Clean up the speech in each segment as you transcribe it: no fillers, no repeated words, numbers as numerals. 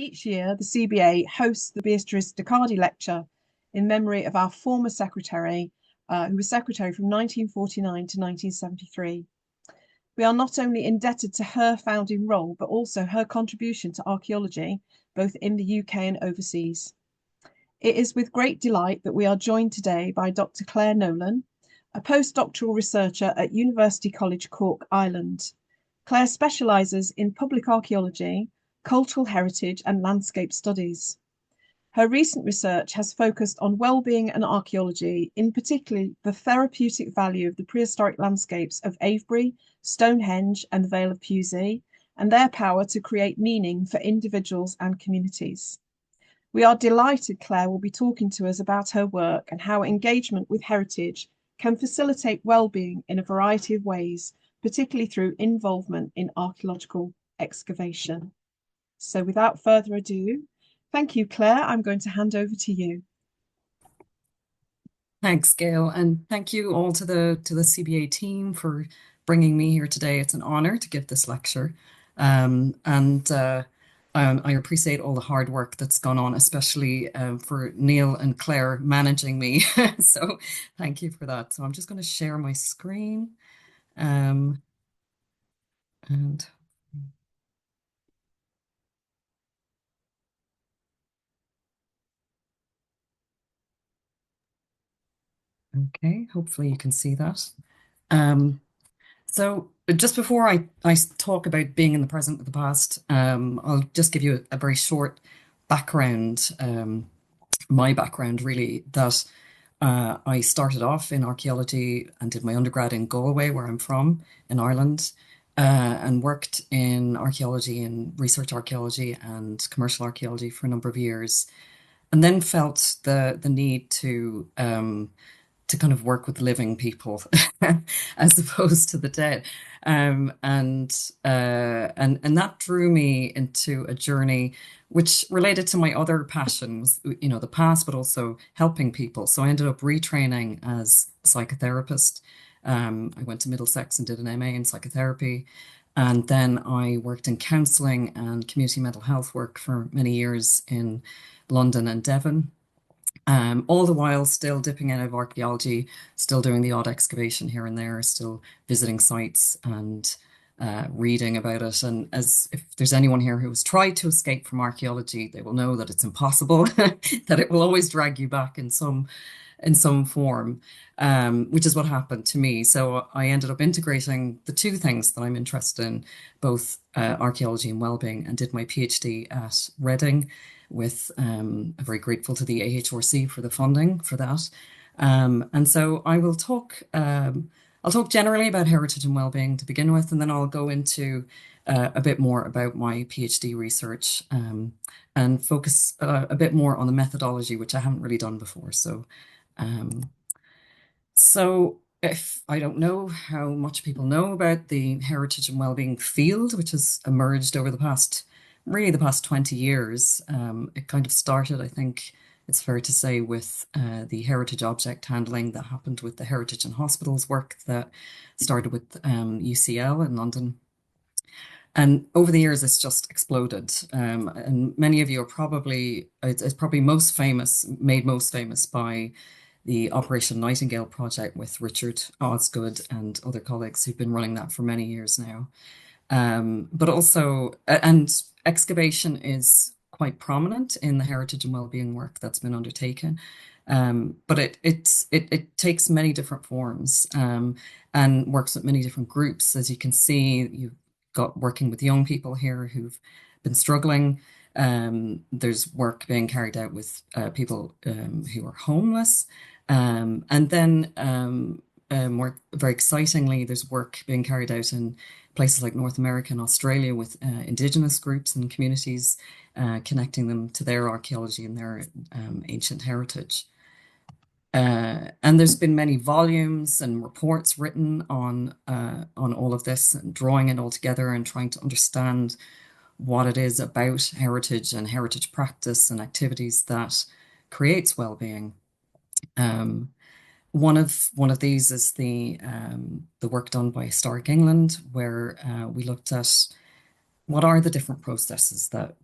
Each year, the CBA hosts the Beatrice deCardi Lecture in memory of our former secretary, who was secretary from 1949 to 1973. We are not only indebted to her founding role, but also her contribution to archaeology, both in the UK and overseas. It is with great delight that we are joined today by Dr. Claire Nolan, a postdoctoral researcher at University College Cork, Ireland. Claire specialises in public archaeology, cultural heritage and landscape studies. Her recent research has focused on well-being and archaeology, in particular the therapeutic value of the prehistoric landscapes of Avebury, Stonehenge and the Vale of Pewsey, and their power to create meaning for individuals and communities. We are delighted Claire will be talking to us about her work and how engagement with heritage can facilitate well-being in a variety of ways, particularly through involvement in archaeological excavation. So without further ado, thank you, Claire. I'm going to hand over to you. Thanks, Gail, and thank you all to the CBA team for bringing me here today. It's an honor to give this lecture, I appreciate all the hard work that's gone on, especially for Neil and Claire managing me. So thank you for that. So I'm just going to share my screen, and okay, hopefully you can see that. So just before I talk about being in the present with the past, I'll just give you a very short background, my background really, that I started off in archaeology and did my undergrad in Galway, where I'm from, in Ireland, and worked in archaeology and research archaeology and commercial archaeology for a number of years, and then felt the need to kind of work with living people as opposed to the dead. And that drew me into a journey which related to my other passions, you know, the past, but also helping people. So I ended up retraining as a psychotherapist. I went to Middlesex and did an MA in psychotherapy. And then I worked in counselling and community mental health work for many years in London and Devon. All the while still dipping out of archaeology, still doing the odd excavation here and there, still visiting sites and reading about it. And as if there's anyone here who has tried to escape from archaeology, they will know that it's impossible, that it will always drag you back in some form, which is what happened to me. So I ended up integrating the two things that I'm interested in, both archaeology and wellbeing, and did my PhD at Reading with I'm very grateful to the AHRC for the funding for that. And so I will talk, I'll talk generally about heritage and wellbeing to begin with, and then I'll go into a bit more about my PhD research and focus a bit more on the methodology, which I haven't really done before. So if I don't know how much people know about the heritage and wellbeing field, which has emerged over the past 20 years. It kind of started, I think it's fair to say, with the heritage object handling that happened with the Heritage and Hospitals work that started with UCL in London. And over the years, it's just exploded. And many of you are probably, it's probably made most famous by the Operation Nightingale project with Richard Osgood and other colleagues who've been running that for many years now. But also, and excavation is quite prominent in the heritage and wellbeing work that's been undertaken. But it takes many different forms and works with many different groups. As you can see, you've got working with young people here who've been struggling. There's work being carried out with people who are homeless. And then more very excitingly, there's work being carried out in places like North America and Australia with indigenous groups and communities, connecting them to their archaeology and their ancient heritage. And there's been many volumes and reports written on all of this, and drawing it all together and trying to understand what it is about heritage and heritage practice and activities that creates well-being. One of these is the work done by Historic England, where we looked at what are the different processes that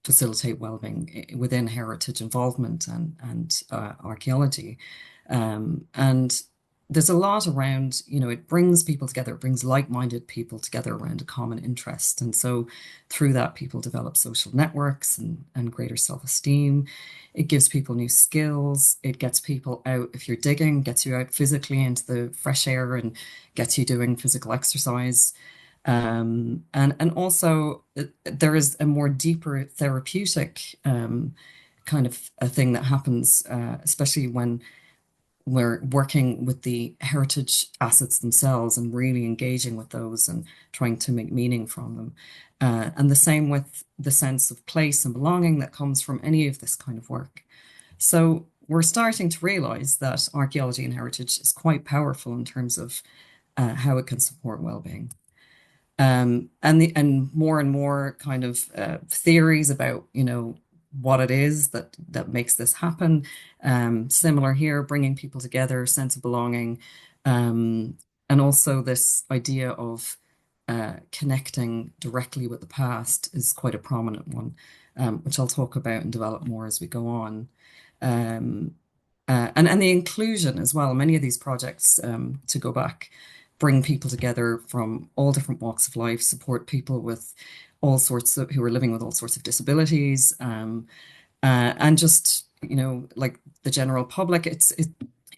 facilitate well-being within heritage involvement and archaeology. And there's a lot around, it brings people together, it brings like-minded people together around a common interest. And so through that, people develop social networks and greater self-esteem. It gives people new skills. It gets people out, if you're digging, gets you out physically into the fresh air and gets you doing physical exercise. And also there is a more deeper therapeutic kind of a thing that happens, especially when we're working with the heritage assets themselves and really engaging with those and trying to make meaning from them. And the same with the sense of place and belonging that comes from any of this kind of work. So we're starting to realize that archaeology and heritage is quite powerful in terms of how it can support well-being. And more kind of theories about, what it is that makes this happen. Similar here, bringing people together, sense of belonging, and also this idea of connecting directly with the past is quite a prominent one, which I'll talk about and develop more as we go on. And the inclusion as well. Many of these projects, to go back, bring people together from all different walks of life, support people with all sorts of who are living with all sorts of disabilities, and just like the general public. It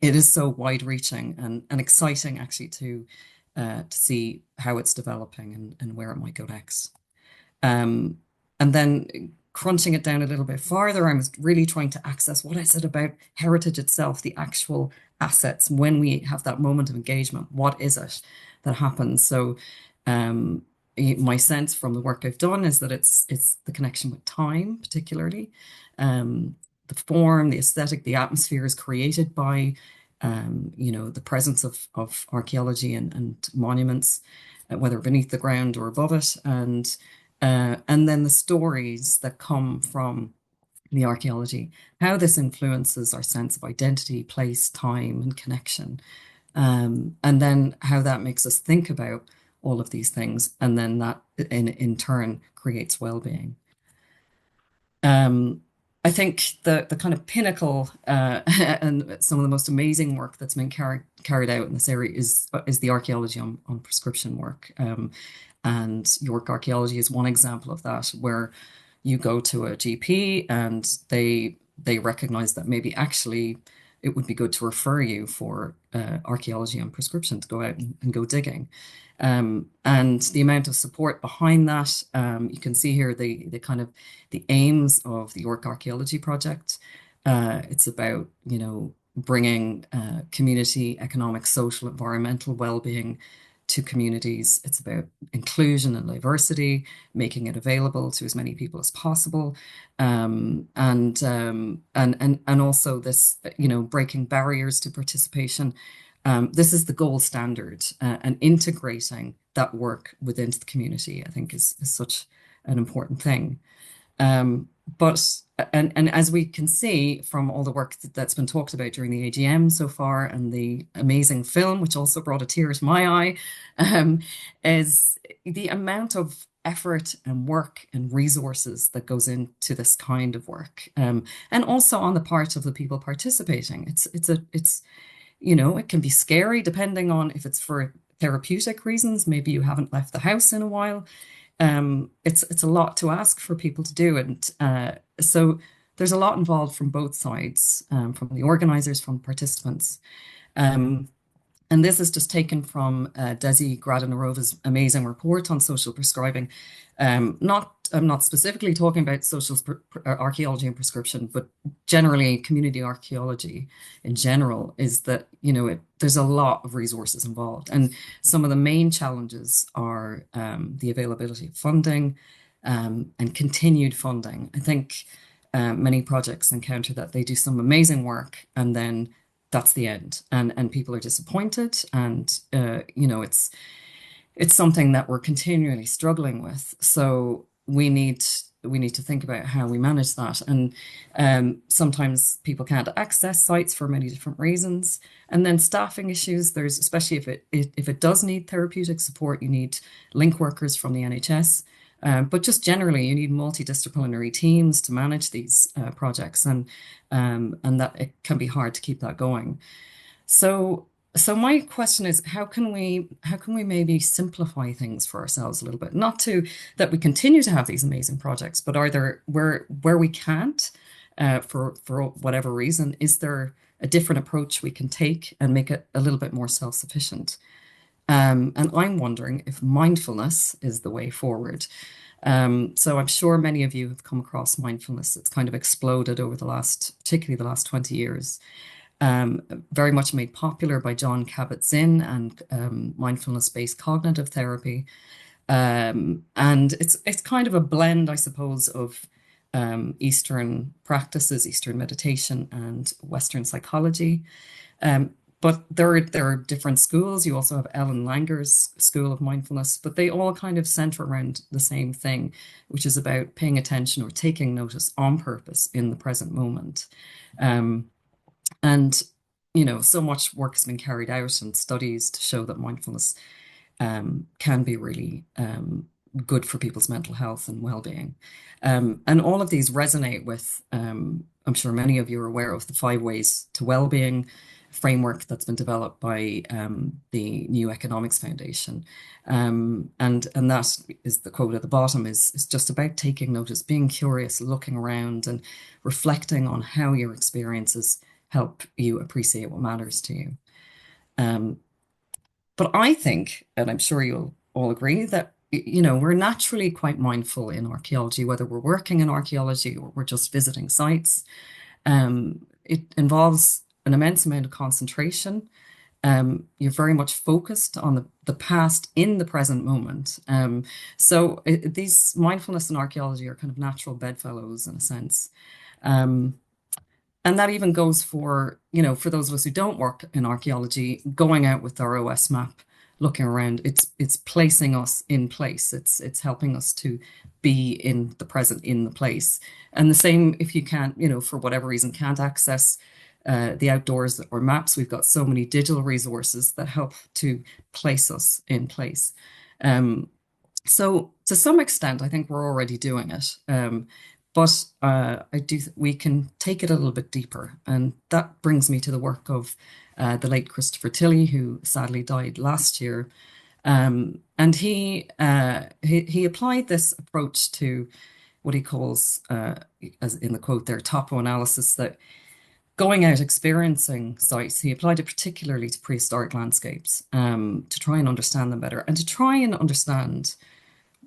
is so wide reaching and exciting actually to see how it's developing and where it might go next. And then crunching it down a little bit farther, I was really trying to access what is it about heritage itself, the actual assets. When we have that moment of engagement, what is it that happens? So my sense from the work I've done is that it's the connection with time, particularly. The form, the aesthetic, the atmosphere is created by the presence of archaeology and monuments, whether beneath the ground or above it, and then the stories that come from the archaeology, how this influences our sense of identity, place, time, and connection, and then how that makes us think about all of these things, and then that in turn creates well-being. I think the kind of pinnacle and some of the most amazing work that's been carried out in this area is the archaeology on prescription work. And York Archaeology is one example of that, where you go to a GP and they recognize that maybe actually it would be good to refer you for archaeology on prescription to go out and go digging. And the amount of support behind that, you can see here the kind of the aims of the York Archaeology Project. It's about, bringing community, economic, social, environmental well-being to communities. It's about inclusion and diversity, making it available to as many people as possible, and also this, breaking barriers to participation. This is the gold standard, and integrating that work within the community, I think, is such an important thing. But as we can see from all the work that's been talked about during the AGM so far, and the amazing film, which also brought a tear to my eye, is the amount of effort and work and resources that goes into this kind of work, and also on the part of the people participating. It's it can be scary depending on if it's for therapeutic reasons. Maybe you haven't left the house in a while. It's a lot to ask for people to do, and so there's a lot involved from both sides, from the organizers, from participants. And this is just taken from Desi Gradinarova's amazing report on social prescribing. I'm not specifically talking about social archaeology and prescription, but generally community archaeology in general, is that, there's a lot of resources involved. And some of the main challenges are the availability of funding and continued funding. I think many projects encounter that they do some amazing work and then that's the end, and people are disappointed, and it's something that we're continually struggling with. So we need to think about how we manage that. And sometimes people can't access sites for many different reasons. And then staffing issues. There's, especially if it does need therapeutic support, you need link workers from the NHS. But just generally, you need multidisciplinary teams to manage these projects, and that it can be hard to keep that going. So, so my question is, how can we maybe simplify things for ourselves a little bit? Not to that we continue to have these amazing projects, but are there where we can't, for whatever reason, is there a different approach we can take and make it a little bit more self-sufficient? And I'm wondering if mindfulness is the way forward. So I'm sure many of you have come across mindfulness. It's kind of exploded over the last, particularly the last 20 years. Um, Very much made popular by John Kabat-Zinn and mindfulness-based cognitive therapy. And it's kind of a blend, I suppose, of Eastern practices, Eastern meditation, and Western psychology. Um, but there are different schools. You also have Ellen Langer's School of Mindfulness, but they all kind of center around the same thing, which is about paying attention or taking notice on purpose in the present moment. Um, and so much work has been carried out and studies to show that mindfulness can be really good for people's mental health and well-being. And all of these resonate with, I'm sure many of you are aware of the 5 ways to well-being framework that's been developed by the New Economics Foundation. And that is the quote at the bottom is just about taking notice, being curious, looking around and reflecting on how your experiences help you appreciate what matters to you. Um, but I think, and I'm sure you'll all agree, that we're naturally quite mindful in archaeology, whether we're working in archaeology or we're just visiting sites. It involves an immense amount of concentration. You're very much focused on the past in the present moment. So these mindfulness and archaeology are kind of natural bedfellows in a sense. Um, and that even goes for those of us who don't work in archaeology, going out with our OS map, looking around, it's placing us in place. It's helping us to be in the present, in the place. And the same if you can't, for whatever reason, can't access the outdoors or maps, we've got so many digital resources that help to place us in place. Um, so to some extent, I think we're already doing it. But we can take it a little bit deeper. And that brings me to the work of the late Christopher Tilley, who sadly died last year. And he applied this approach to what he calls, as in the quote there, topo analysis, that going out experiencing sites, he applied it particularly to prehistoric landscapes, to try and understand them better and to try and understand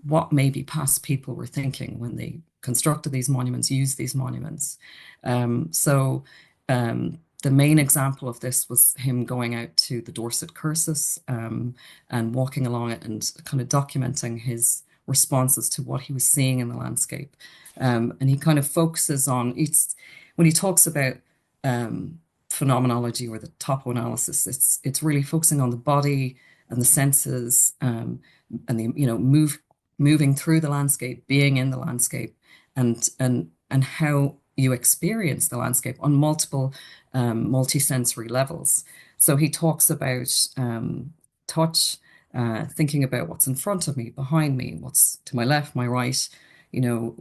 what maybe past people were thinking when they constructed these monuments, used these monuments. So the main example of this was him going out to the Dorset Cursus, and walking along it and kind of documenting his responses to what he was seeing in the landscape. And he kind of focuses on when he talks about phenomenology or the topo analysis, it's really focusing on the body and the senses, and the moving through the landscape, being in the landscape, and how you experience the landscape on multiple multisensory levels. So he talks about touch, thinking about what's in front of me, behind me, what's to my left, my right,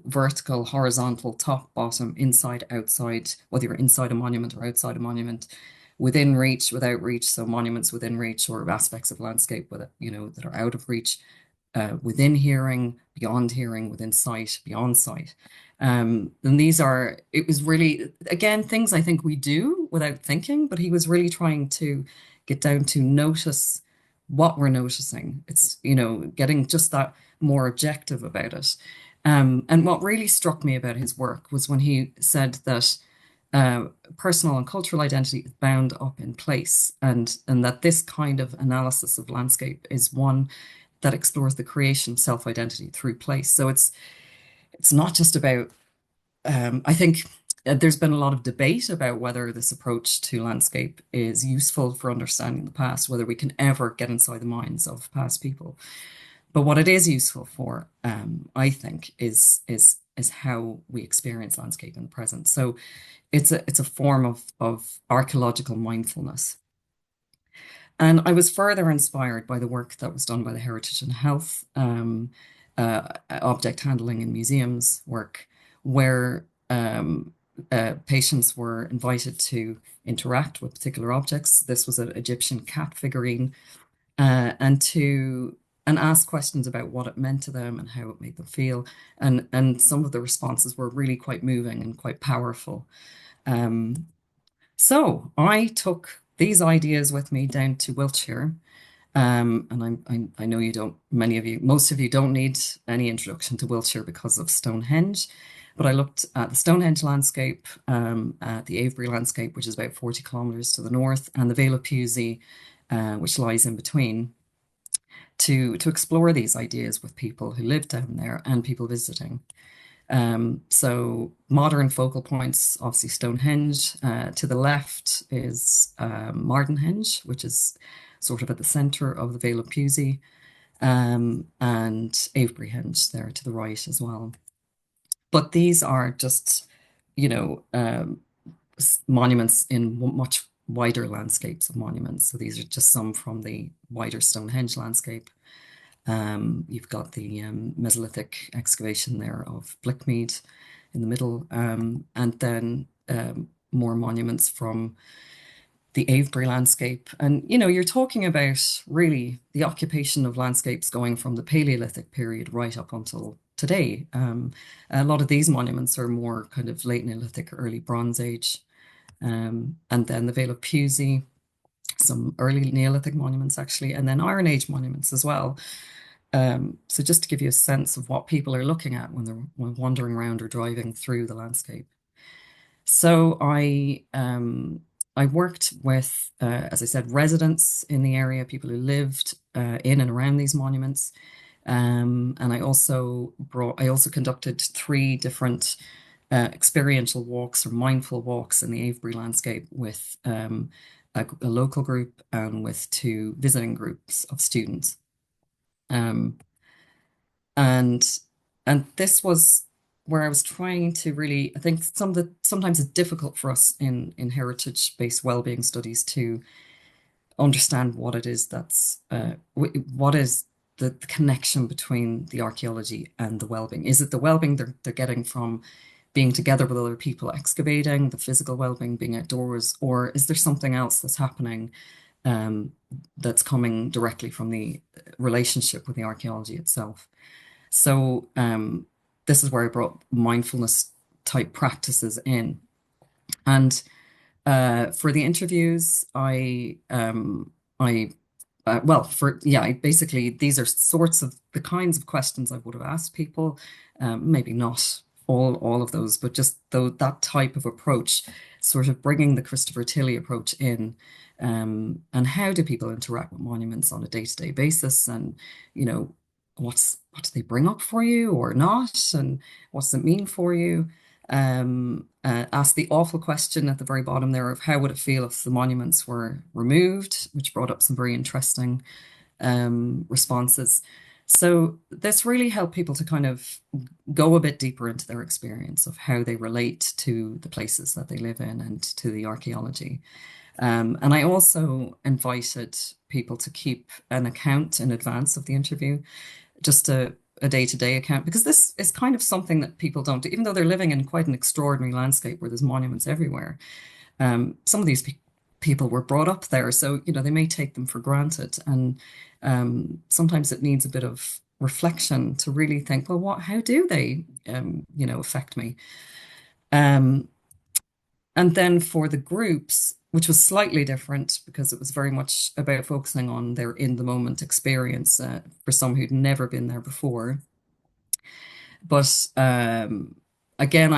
vertical, horizontal, top, bottom, inside, outside, whether you're inside a monument or outside a monument, within reach, without reach, so monuments within reach or aspects of landscape that are out of reach, within hearing, beyond hearing, within sight, beyond sight. And it was really, again, things I think we do without thinking, but he was really trying to get down to notice what we're noticing. It's, getting just that more objective about it. And what really struck me about his work was when he said that personal and cultural identity is bound up in place, and that this kind of analysis of landscape is one that explores the creation of self-identity through place. So it's not just about, I think there's been a lot of debate about whether this approach to landscape is useful for understanding the past, whether we can ever get inside the minds of past people. But what it is useful for, I think, is how we experience landscape in the present. So it's a form of archaeological mindfulness. And I was further inspired by the work that was done by the Heritage and Health object handling in museums work, where patients were invited to interact with particular objects. This was an Egyptian cat figurine, and ask questions about what it meant to them and how it made them feel. And some of the responses were really quite moving and quite powerful. Um, so I took these ideas with me down to Wiltshire. And I know you don't, most of you don't need any introduction to Wiltshire because of Stonehenge. But I looked at the Stonehenge landscape, at the Avebury landscape, which is about 40 kilometers to the north, and the Vale of Pewsey, which lies in between, to explore these ideas with people who live down there and people visiting. So modern focal points, obviously Stonehenge. To the left is Mardenhenge, which is sort of at the center of the Vale of Pewsey, and Avebury Henge there to the right as well. But these are just, you know, monuments in much wider landscapes of monuments. So these are just some from the wider Stonehenge landscape. You've got the Mesolithic excavation there of Blickmead in the middle, and then more monuments from the Avebury landscape. And, you know, you're talking about really the occupation of landscapes going from the Paleolithic period right up until today. A lot of these monuments are more kind of late Neolithic, early Bronze Age. And then the Vale of Pewsey, some early Neolithic monuments actually, and then Iron Age monuments as well. So just to give you a sense of what people are looking at when they're wandering around or driving through the landscape. So I worked with, as I said, residents in the area, people who lived in and around these monuments. And I also conducted 3 different experiential walks or mindful walks in the Avebury landscape with a local group and with 2 visiting groups of students. And this was where I was trying to really, I think sometimes it's difficult for us in heritage-based well-being studies to understand what it is what is the connection between the archaeology and the well-being. Is it the well-being they're getting from being together with other people excavating, the physical well-being, being outdoors, or is there something else that's happening that's coming directly from the relationship with the archaeology itself? So this is where I brought mindfulness type practices in. And for the interviews, basically these are sorts of the kinds of questions I would have asked people. Maybe not all of those, but just that type of approach, sort of bringing the Christopher Tilley approach in. And how do people interact with monuments on a day-to-day basis? And, you know, what do they bring up for you or not? And what does it mean for you? Ask the awful question at the very bottom there of how would it feel if the monuments were removed, which brought up some very interesting responses. So this really helped people to kind of go a bit deeper into their experience of how they relate to the places that they live in and to the archaeology. And I also invited people to keep an account in advance of the interview, just a day-to-day account, because this is kind of something that people don't do, even though they're living in quite an extraordinary landscape where there's monuments everywhere. Some of these people were brought up there, so you know they may take them for granted, and sometimes it needs a bit of reflection to really think, well, how do they, affect me? And then for the groups, which was slightly different because it was very much about focusing on their in the moment experience for some who'd never been there before. But again,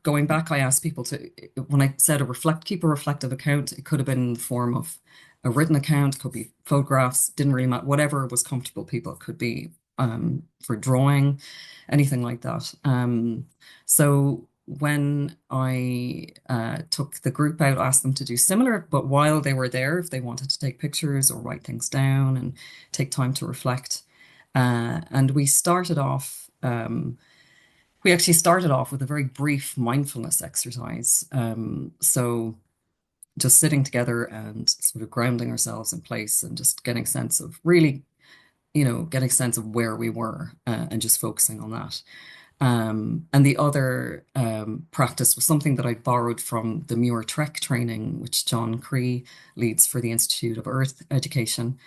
going back, I asked people to, when I said keep a reflective account, it could have been in the form of a written account, could be photographs, didn't really matter, whatever was comfortable people, could be for drawing, anything like that. So when I took the group out, asked them to do similar, but while they were there, if they wanted to take pictures or write things down and take time to reflect. And we actually started off with a very brief mindfulness exercise. So just sitting together and sort of grounding ourselves in place and just getting a sense of really getting a sense of where we were and just focusing on that. And the other practice was something that I borrowed from the Muir Trek training, which John Cree leads for the Institute of Earth Education,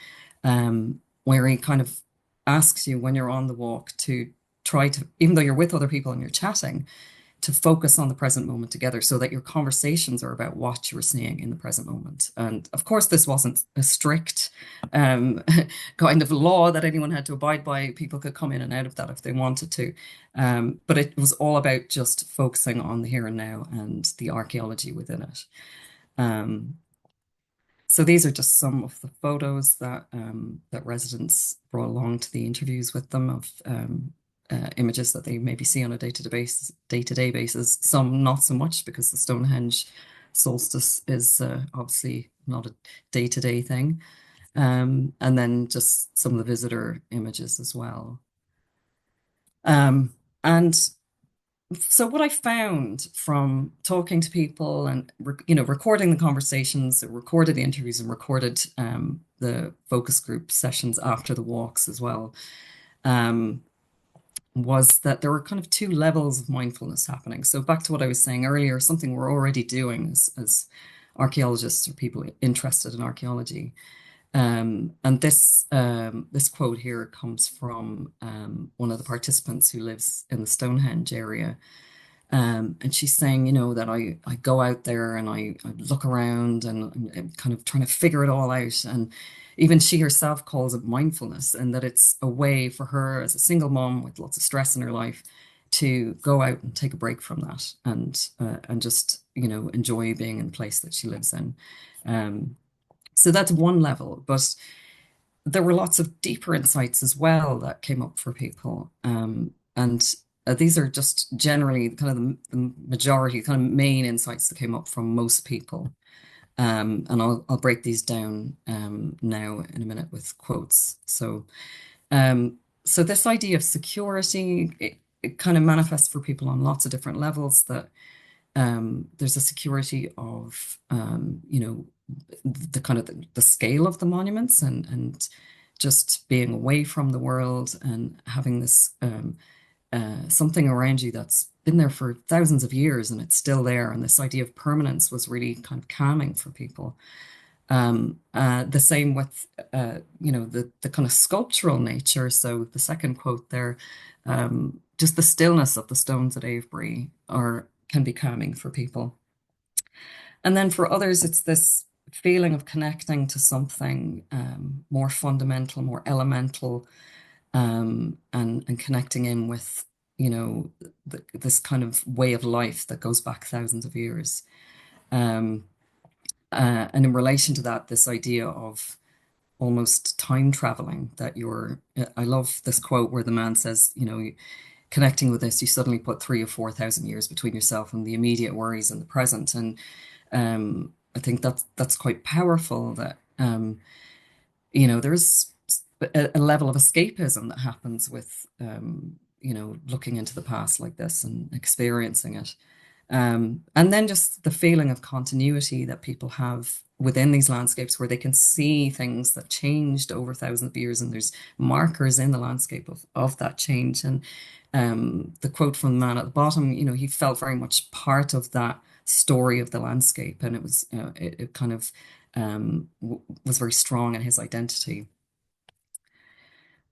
where he kind of asks you when you're on the walk to try to, even though you're with other people and you're chatting, to focus on the present moment together so that your conversations are about what you're seeing in the present moment. And of course, this wasn't a strict um, kind of law that anyone had to abide by. People could come in and out of that if they wanted to. But it was all about just focusing on the here and now and the archaeology within it. Um, so these are just some of the photos that residents brought along to the interviews with them of images that they maybe see on a day-to-day basis. Some not so much because the Stonehenge solstice is obviously not a day-to-day thing. And then just some of the visitor images as well. And so what I found from talking to people and recording the conversations, recorded the interviews, and recorded the focus group sessions after the walks as well, was that there were kind of two levels of mindfulness happening. So back to what I was saying earlier, something we're already doing as archaeologists or people interested in archaeology. And this quote here comes from one of the participants who lives in the Stonehenge area. And she's saying, that I go out there and I look around and I'm kind of trying to figure it all out. And even she herself calls it mindfulness, and that it's a way for her as a single mom with lots of stress in her life to go out and take a break from that and just, enjoy being in the place that she lives in. So that's one level, but there were lots of deeper insights as well that came up for people. And these are just generally kind of the majority, kind of main insights that came up from most people. And I'll break these down now in a minute with quotes. So this idea of security, it kind of manifests for people on lots of different levels. That there's a security of the kind of the scale of the monuments and just being away from the world and having this something around you that's been there for thousands of years and it's still there. And this idea of permanence was really kind of calming for people. The same with the kind of sculptural nature. So the second quote there, just the stillness of the stones at Avebury can be calming for people. And then for others, it's this feeling of connecting to something more fundamental, more elemental, and connecting in with, this kind of way of life that goes back thousands of years. And in relation to that, this idea of almost time traveling, I love this quote where the man says, connecting with this, you suddenly put 3,000 or 4,000 years between yourself and the immediate worries in the present. And I think that's quite powerful that, there's a level of escapism that happens with, looking into the past like this and experiencing it. And then just the feeling of continuity that people have within these landscapes where they can see things that changed over thousands of years and there's markers in the landscape of that change. And the quote from the man at the bottom, he felt very much part of that story of the landscape, and it was it kind of was very strong in his identity.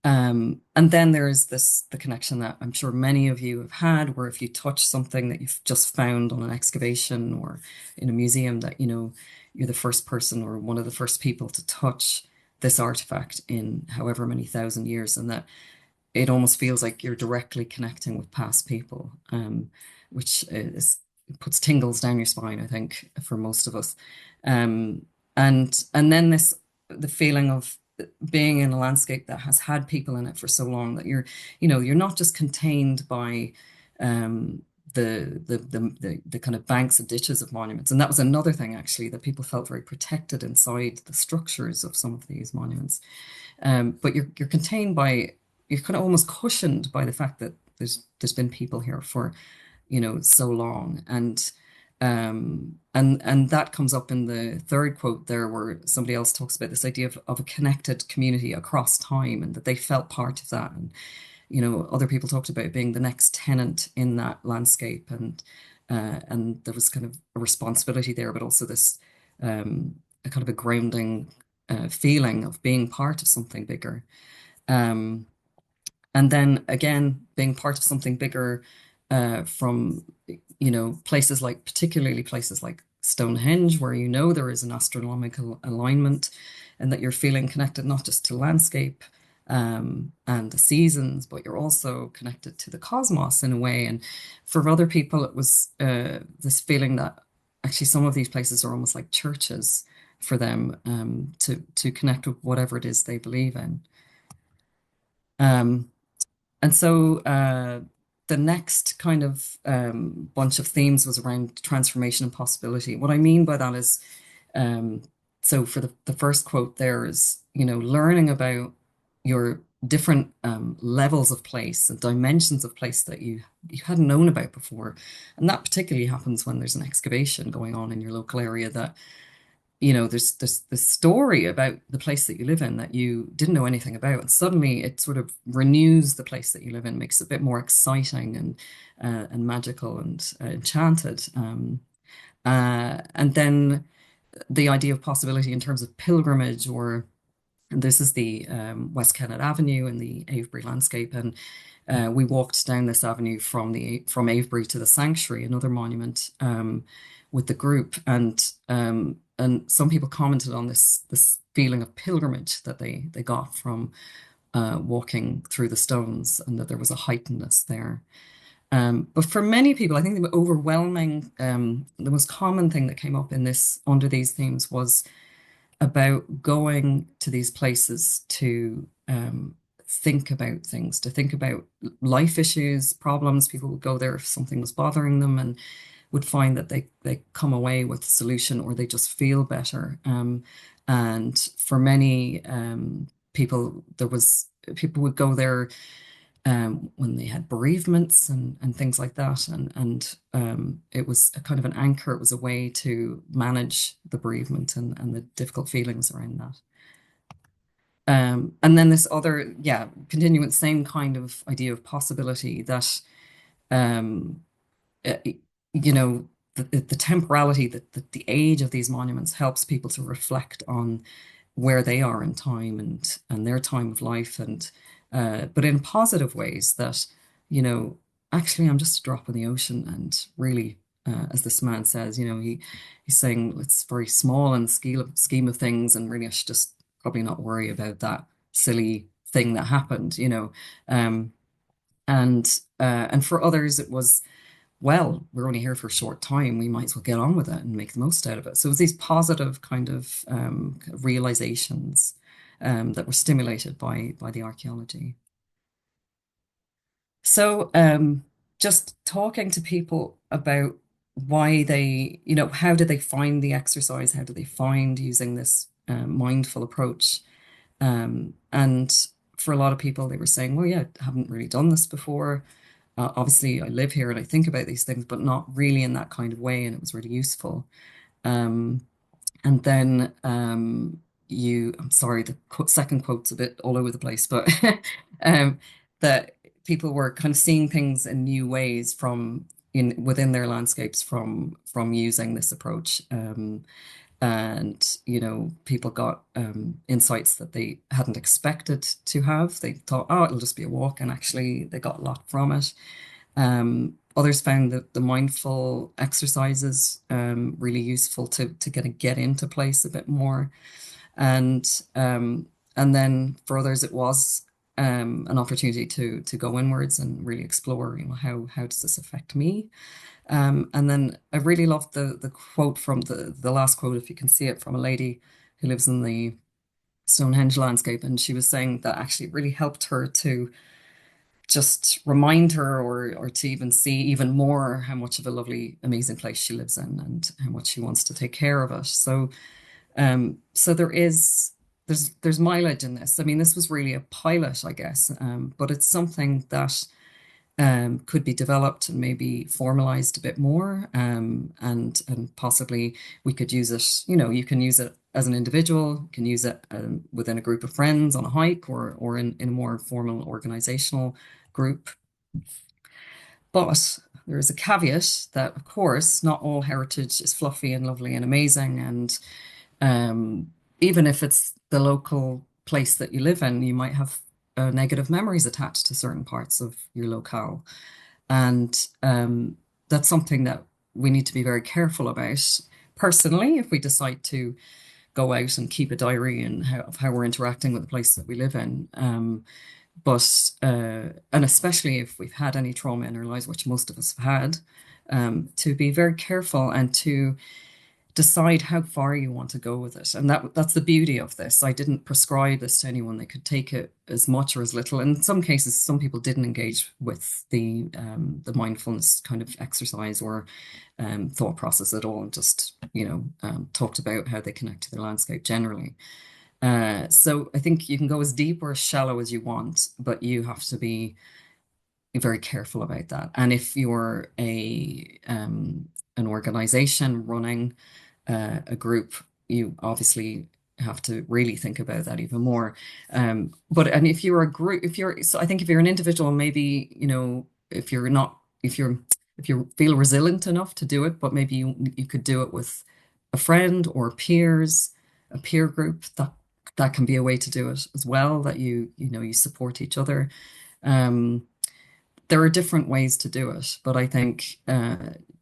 And then there's the connection that I'm sure many of you have had, where if you touch something that you've just found on an excavation or in a museum, that you're the first person or one of the first people to touch this artifact in however many thousand years, and that it almost feels like you're directly connecting with past people, which puts tingles down your spine, I think, for most of us. And then the feeling of being in a landscape that has had people in it for so long that you're not just contained by the kind of banks and ditches of monuments. And that was another thing actually, that people felt very protected inside the structures of some of these monuments. But you're contained by, you're kind of almost cushioned by the fact that there's been people here for so long. And And that comes up in the third quote there, where somebody else talks about this idea of a connected community across time, and that they felt part of that. And other people talked about being the next tenant in that landscape, and there was kind of a responsibility there, but also this a kind of a grounding feeling of being part of something bigger. Um, and then again, being part of something bigger from places like, particularly places like Stonehenge, where there is an astronomical alignment, and that you're feeling connected not just to landscape and the seasons, but you're also connected to the cosmos in a way. And for other people, it was this feeling that actually some of these places are almost like churches for them, to connect with whatever it is they believe in. Um, and so the next kind of bunch of themes was around transformation and possibility. What I mean by that is, um, so for the first quote there is, learning about your different levels of place and dimensions of place that you hadn't known about before. And that particularly happens when there's an excavation going on in your local area, that there's this story about the place that you live in that you didn't know anything about, and suddenly it sort of renews the place that you live in, makes it a bit more exciting and magical and enchanted. And then the idea of possibility in terms of pilgrimage, or and this is the West Kennet Avenue in the Avebury landscape, and we walked down this avenue from Avebury to the Sanctuary, another monument, with the group, and some people commented on this feeling of pilgrimage that they got from walking through the stones, and that there was a heightenedness there. But for many people, I think the overwhelming, the most common thing that came up under these themes was about going to these places to think about things, to think about life issues, problems. People would go there if something was bothering them, and would find that they come away with a solution, or they just feel better. And for many people, people would go there when they had bereavements and things like that, and it was a kind of an anchor. It was a way to manage the bereavement and the difficult feelings around that. And then this other, continuing the same kind of idea of possibility, that um, uh, the temporality, that the age of these monuments helps people to reflect on where they are in time and their time of life, and but in positive ways, that actually I'm just a drop in the ocean, and really, as this man says, he's saying it's very small in the scheme of things, and really I should just probably not worry about that silly thing that happened. Um, and for others it was, well, we're only here for a short time. We might as well get on with it and make the most out of it. So it was these positive kind of realizations that were stimulated by the archaeology. So just talking to people about why they, how did they find the exercise? How did they find using this mindful approach? And for a lot of people, they were saying, well, yeah, I haven't really done this before. Obviously, I live here and I think about these things, but not really in that kind of way. And it was really useful. Um, and then I'm sorry, the second quote's a bit all over the place, but um, that people were kind of seeing things in new ways within their landscapes from using this approach. And people got insights that they hadn't expected to have. They thought, oh, it'll just be a walk, and actually they got a lot from it. Others found that the mindful exercises really useful to get into place a bit more, and and then for others it was an opportunity to go inwards and really explore, how does this affect me? And then I really loved the quote from the last quote, if you can see it, from a lady who lives in the Stonehenge landscape, and she was saying that actually it really helped her to just remind her, or to even see even more how much of a lovely, amazing place she lives in, and how much she wants to take care of it. So there's mileage in this. I mean, this was really a pilot, I guess, but it's something that could be developed and maybe formalized a bit more. And possibly we could use it, you can use it as an individual, you can use it within a group of friends on a hike, or in a more formal organizational group. But there is a caveat that, of course, not all heritage is fluffy and lovely and amazing. And even if it's the local place that you live in, you might have negative memories attached to certain parts of your locale. And that's something that we need to be very careful about. Personally, if we decide to go out and keep a diary and of how we're interacting with the place that we live in. And especially if we've had any trauma in our lives, which most of us have had, to be very careful and to decide how far you want to go with it. And that's the beauty of this. I didn't prescribe this to anyone. They could take it as much or as little. And in some cases, some people didn't engage with the mindfulness kind of exercise or thought process at all, and just, talked about how they connect to their landscape generally. So I think you can go as deep or as shallow as you want, but you have to be very careful about that. And if you're an organization running a group, you obviously have to really think about that even more. And if you're a group, so I think if you're an individual, maybe, if you're not, if you feel resilient enough to do it, but maybe you could do it with a friend or peers, a peer group, that can be a way to do it as well, that you support each other. There are different ways to do it, but I think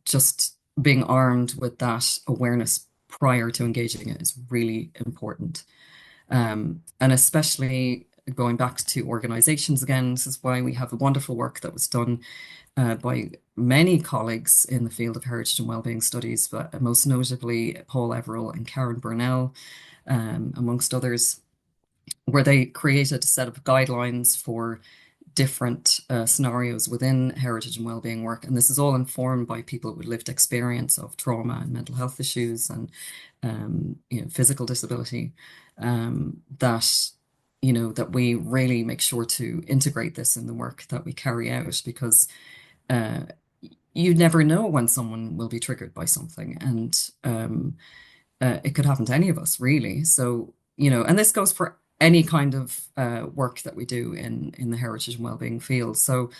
just being armed with that awareness prior to engaging it is really important. And especially going back to organizations again, this is why we have the wonderful work that was done by many colleagues in the field of heritage and wellbeing studies, but most notably Paul Everill and Karen Burnell, amongst others, where they created a set of guidelines for different scenarios within heritage and wellbeing work. And this is all informed by people with lived experience of trauma and mental health issues and physical disability, that we really make sure to integrate this in the work that we carry out, because you never know when someone will be triggered by something, and it could happen to any of us, really. So, and this goes for any kind of work that we do in the heritage and wellbeing field. So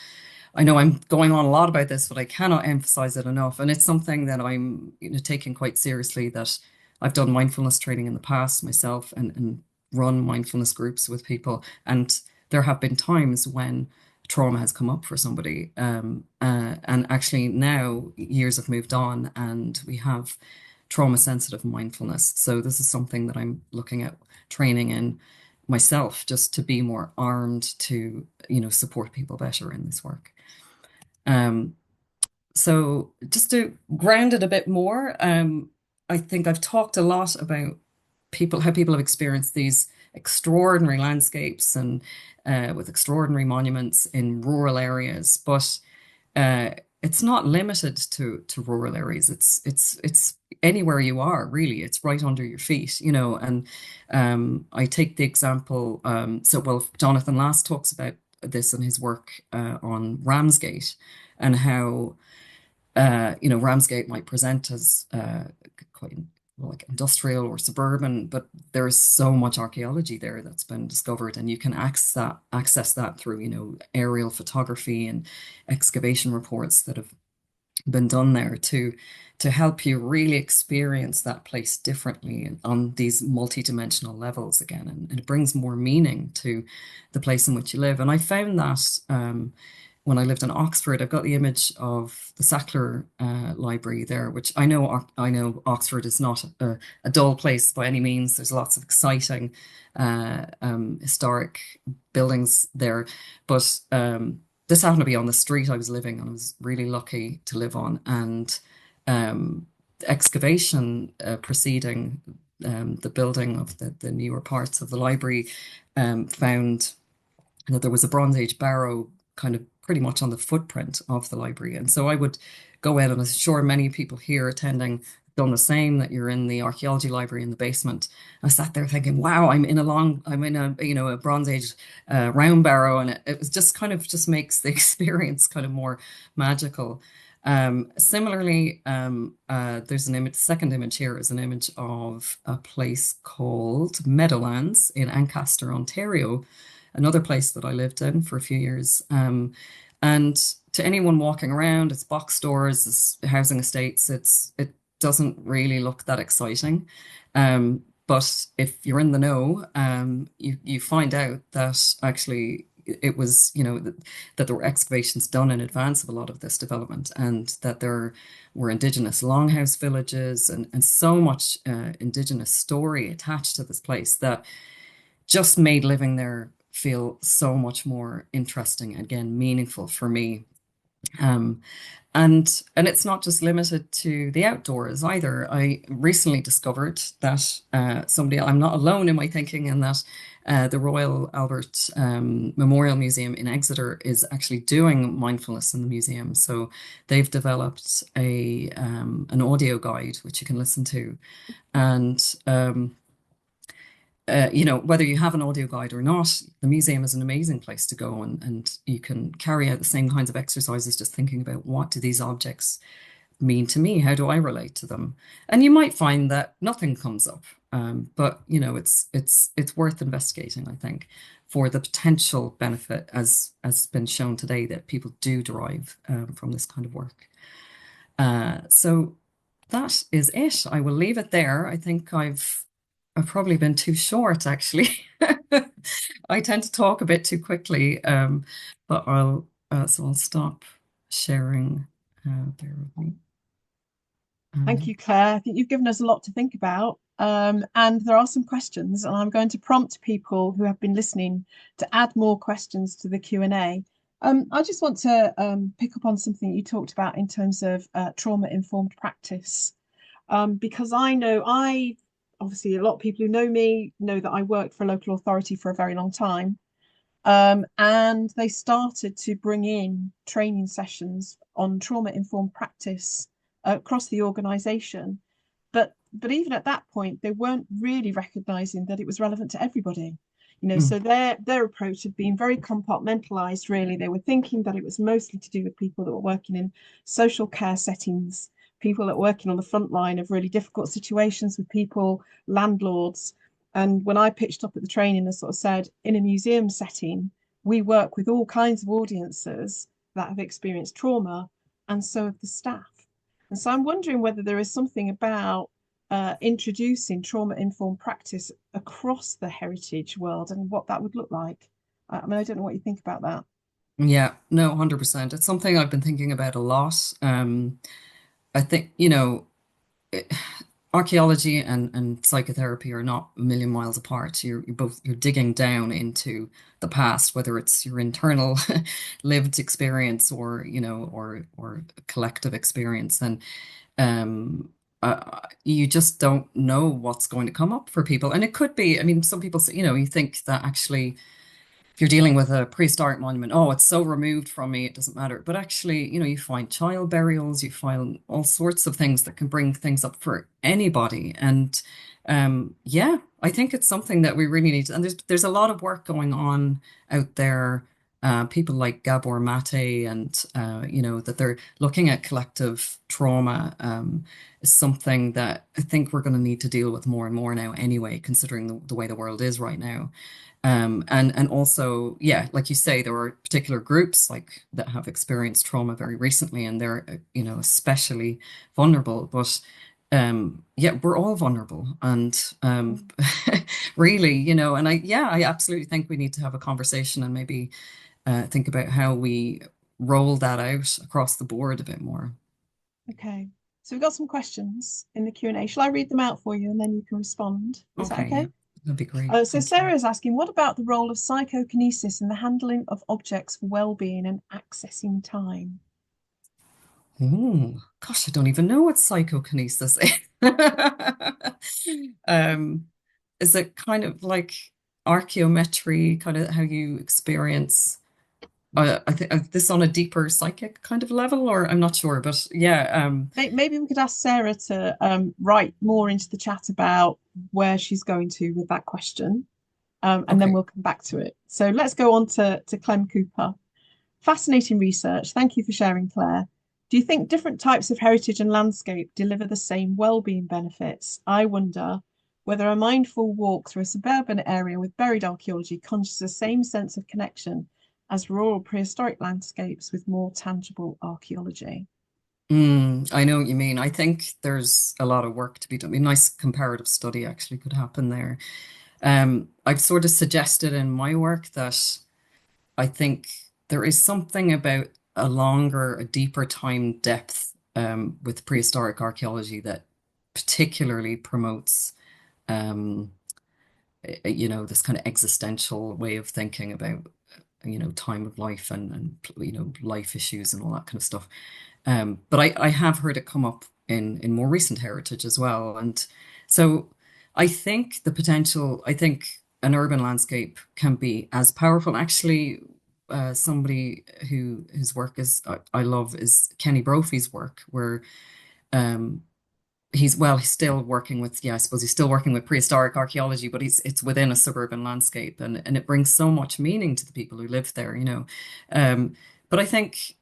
I know I'm going on a lot about this, but I cannot emphasize it enough. And it's something that I'm taking quite seriously, that I've done mindfulness training in the past myself, and run mindfulness groups with people. And there have been times when trauma has come up for somebody. And actually now years have moved on and we have trauma sensitive mindfulness. So this is something that I'm looking at training in myself, just to be more armed to, support people better in this work. So just to ground it a bit more, I think I've talked a lot about how people have experienced these extraordinary landscapes and with extraordinary monuments in rural areas, but it's not limited to rural areas. It's anywhere you are, really. It's right under your feet, and I take the example, Jonathan Last talks about this in his work on Ramsgate, and how Ramsgate might present as quite like industrial or suburban, but there's so much archaeology there that's been discovered, and you can access that through aerial photography and excavation reports that have been done there to help you really experience that place differently and on these multi-dimensional levels again, and it brings more meaning to the place in which you live. And I found that when I lived in Oxford, I've got the image of the Sackler Library there, which I know Oxford is not a dull place by any means. There's lots of exciting historic buildings there, but this happened to be on the street I was living on. I was really lucky to live on, and the excavation preceding the building of the newer parts of the library found that there was a Bronze Age barrow kind of pretty much on the footprint of the library. And so I would go in, and I'm sure many people here attending done the same, that you're in the archaeology library in the basement. I sat there thinking, wow, I'm in a, a Bronze Age round barrow, and it was just kind of just makes the experience kind of more magical. Similarly, there's an image, second image here is an image of a place called Meadowlands in Ancaster, Ontario, another place that I lived in for a few years. And to anyone walking around, it's box stores, it's housing estates, it doesn't really look that exciting. But if you're in the know, you find out that actually it was, that there were excavations done in advance of a lot of this development, and that there were indigenous longhouse villages and so much indigenous story attached to this place that just made living there feel so much more interesting, again, meaningful for me. Um, and it's not just limited to the outdoors either. I recently discovered that I'm not alone in my thinking, and that the Royal Albert Memorial Museum in Exeter is actually doing mindfulness in the museum. So they've developed a an audio guide which you can listen to, and whether you have an audio guide or not, the museum is an amazing place to go, and you can carry out the same kinds of exercises, just thinking about what do these objects mean to me? How do I relate to them? And you might find that nothing comes up, but it's worth investigating, I think, for the potential benefit, as has been shown today, that people do derive from this kind of work. So that is it. I will leave it there. I think I've probably been too short, actually. I tend to talk a bit too quickly, but I'll stop sharing. Bear with me. Thank you, Claire. I think you've given us a lot to think about. And there are some questions, and I'm going to prompt people who have been listening to add more questions to the Q&A. I just want to pick up on something you talked about in terms of trauma-informed practice, because obviously a lot of people who know me know that I worked for a local authority for a very long time. And they started to bring in training sessions on trauma-informed practice across the organisation. But even at that point, they weren't really recognising that it was relevant to everybody. Mm, So their approach had been very compartmentalised, really. They were thinking that it was mostly to do with people that were working in social care settings, people that were working on the front line of really difficult situations with people, landlords. And when I pitched up at the training, I sort of said, in a museum setting, we work with all kinds of audiences that have experienced trauma, and so have the staff. And so I'm wondering whether there is something about introducing trauma-informed practice across the heritage world and what that would look like. I mean, I don't know what you think about that. yeah, no, 100%. It's something I've been thinking about a lot. I think, archaeology and psychotherapy are not a million miles apart. You're digging down into the past, whether it's your internal lived experience, or collective experience, and you just don't know what's going to come up for people. And it could be, I mean, some people say, you think that actually if you're dealing with a prehistoric monument, oh, it's so removed from me, it doesn't matter. But actually, you find child burials, you find all sorts of things that can bring things up for anybody. And yeah, I think it's something that we really need to, and there's a lot of work going on out there. People like Gabor Mate, and that they're looking at collective trauma, is something that I think we're going to need to deal with more and more now anyway, considering the way the world is right now. And also, yeah, like you say, there are particular groups like that have experienced trauma very recently, and they're especially vulnerable. But yeah, we're all vulnerable, and really, and I absolutely think we need to have a conversation and maybe think about how we roll that out across the board a bit more. Okay. So we've got some questions in the Q&A. Shall I read them out for you and then you can respond? Is that Okay, okay? yeah, that'd be great. So Thank you. Sarah is asking, what about the role of psychokinesis in the handling of objects for well-being and accessing time? Oh, gosh, I don't even know what psychokinesis is. Um, is it kind of like archaeometry, kind of how you experience? I think this on a deeper psychic kind of level, or I'm not sure, but yeah, Maybe we could ask Sarah to write more into the chat about where she's going to with that question, and then okay. we'll come back to it. So let's go on to Clem Cooper. Fascinating research. Thank you for sharing, Claire. Do you think different types of heritage and landscape deliver the same well-being benefits? I wonder whether a mindful walk through a suburban area with buried archaeology conjures the same sense of connection as rural prehistoric landscapes with more tangible archaeology. I know what you mean. I think there's a lot of work to be done. A nice comparative study actually could happen there. I've sort of suggested in my work that I think there is something about a longer, a deeper time depth with prehistoric archaeology that particularly promotes, um, this kind of existential way of thinking about, time of life and life issues and all that kind of stuff. But I have heard it come up in more recent heritage as well. And so I think I think an urban landscape can be as powerful. Actually, somebody whose work I love is Kenny Brophy's work, where um, he's still working with, yeah, I suppose he's still working with prehistoric archaeology, but it's within a suburban landscape, and it brings so much meaning to the people who live there. Um, but I think